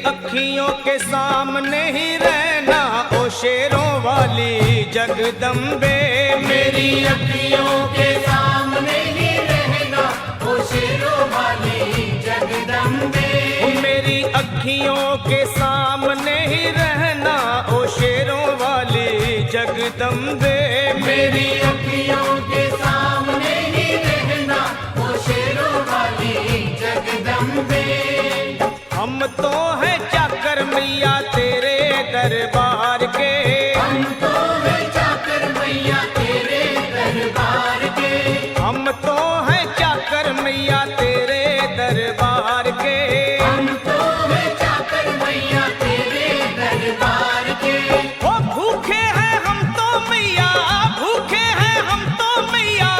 अखियों के सामने ही रहना ओ शेरों वाली जगदम्बे। मेरी अखियों के सामने ही रहना ओ शेरों वाली जगदम्बे। मेरी अखियों के सामने ही रहना ओ शेरों वाली जगदम्बे। मेरी अखियों के सामने ही रहना ओ शेरों वाली जगदम्बे। हम तो हैं चाकर मैया तेरे दरबार के। हम तो हैं चाकर मैया तेरे दरबार के। हम तो हैं चाकर मैया तेरे दरबार के। हम तो हैं चाकर मैया तेरे दरबार के। ओ भूखे हैं हम तो मैया, भूखे हैं हम तो मैया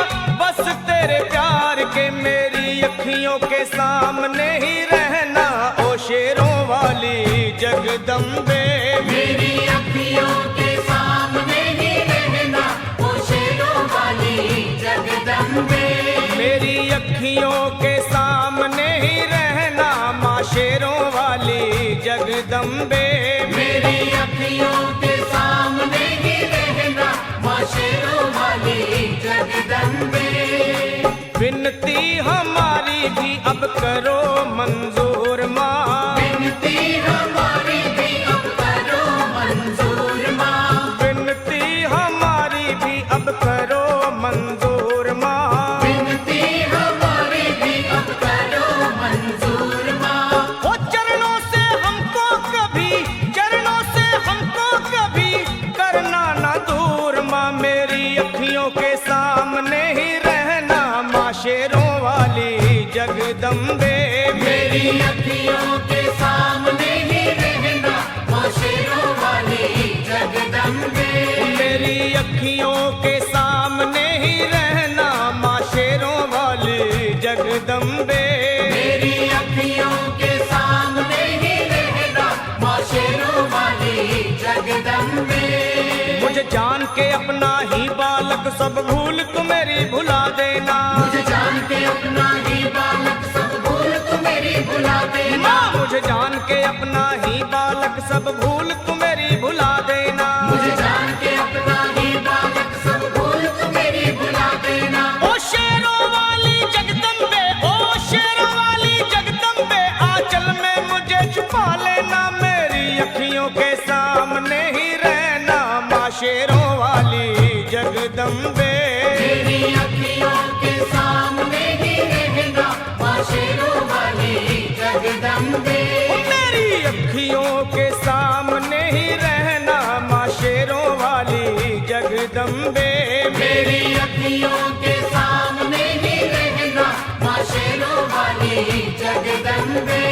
बस तेरे प्यार के। मेरी अखियों के सामने ही रहना ओ शेरों वाली जगदम्बे। मेरी अखियों के सामने ही रहना ओ शेरों वाली जगदम्बे। मेरी अखियों के सामने ही रहना माँ शेरों वाली जगदम्बे। मेरी अखियों के सामने ही रहना माँ शेरों वाली जगदम्बे। विनती हमारी भी अब करो मंजूर माँ। विनती हमारी भी अब करो मंजूर माँ। विनती हमारी भी अब करो मंजूर माँ। विनती हमारी भी अब करो मंजूर माँ। ओ चरणों से हमको कभी, चरणों से हमको कभी करना ना दूर माँ। मेरी अखियों के सामने ही रहना माँ शेरों वाली जगदम्बे। मेरी अखियों के सामने ही रहना माँ शेरों वाली जगदम्बे। मेरी अखियों के सामने ही रहना माँ शेरों वाली जगदम्बे। मेरी अखियों के सामने ही रहना माँ शेरों वाली जगदम्बे। मुझे जान के अपना ही बालक सब भूल तू मेरी भुला देना। मुझे जान के अपना ही बालक सब भूल तू मेरी भुला देना। माँ मुझे जान के अपना ही बालक सब भूल तू मेरी भुला देना। मुझे जान के अपना ही बालक सब भूल तू मेरी भुला देना। ओ शेरों वाली जगदम्बे, ओ शेरों वाली जगदम्बे आंचल में मुझे छुपा लेना। मेरी अखियों के सामने ही रहना माँ शेरों वाली जगदम्बे। मेरी अखियों के सामने ही रहना माँ शेरों वाली जगदम्बे। मेरी अखियों के सामने ही रहना माँ शेरों वाली जगदम्बे। मेरी अखियों के सामने ही रहना माँ शेरों वाली जगदम्बे।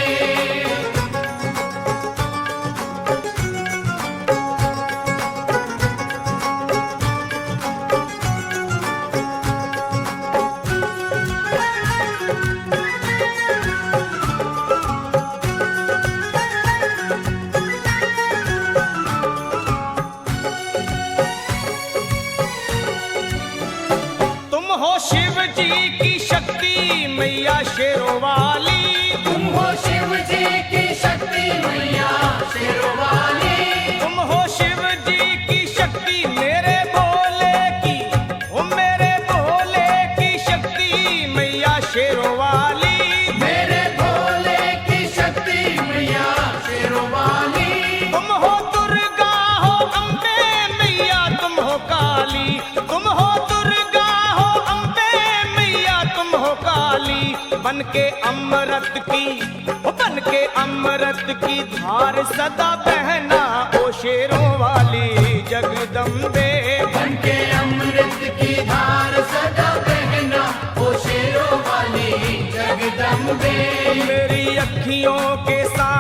तुम हो शिव जी की शक्ति मैया शेरों वाली। तुम हो शिव जी की शक्ति मैया शेरों वाली। तुम हो शिव जी की शक्ति मेरे भोले की, ओ मेरे भोले की शक्ति मैया शेरों वाली। मेरे भोले की शक्ति मैया शेरों वाली। तुम हो दुर्गा हो अम्बे मैया तुम हो काली। तुम हो दुर्गा हो अम्बे मैया तुम हो काली। बन के अमृत की, बन के अमृत की धार सदा बहना ओ शेरों वाली जगदम्बे। बन के अमृत की धार सदा बहना ओ शेरों वाली जगदम्बे। मेरी अखियों के साथ